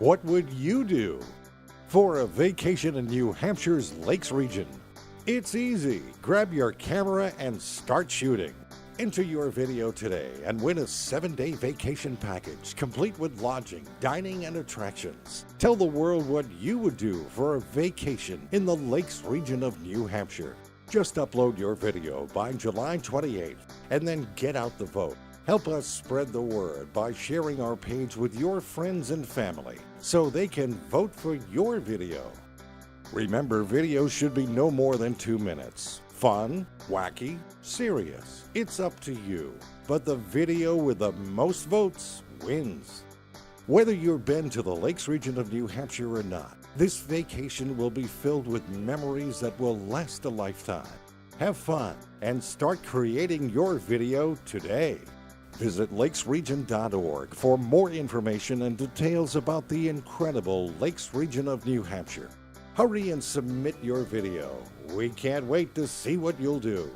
What would you do for a vacation in New Hampshire's Lakes region? It's easy. Grab your camera and start shooting. Enter your video today and win a 7-day vacation package complete with lodging, dining, and attractions. Tell the world what you would do for a vacation in the Lakes region of New Hampshire. Just upload your video by July 28th and then get out the vote. Help us spread the word by sharing our page with your friends and family so they can vote for your video. Remember, videos should be no more than 2 minutes. Fun, wacky, serious. It's up to you. But the video with the most votes wins. Whether you've been to the Lakes region of New Hampshire or not, this vacation will be filled with memories that will last a lifetime. Have fun and start creating your video today. Visit lakesregion.org for more information and details about the incredible Lakes region of New Hampshire. Hurry and submit your video. We can't wait to see what you'll do.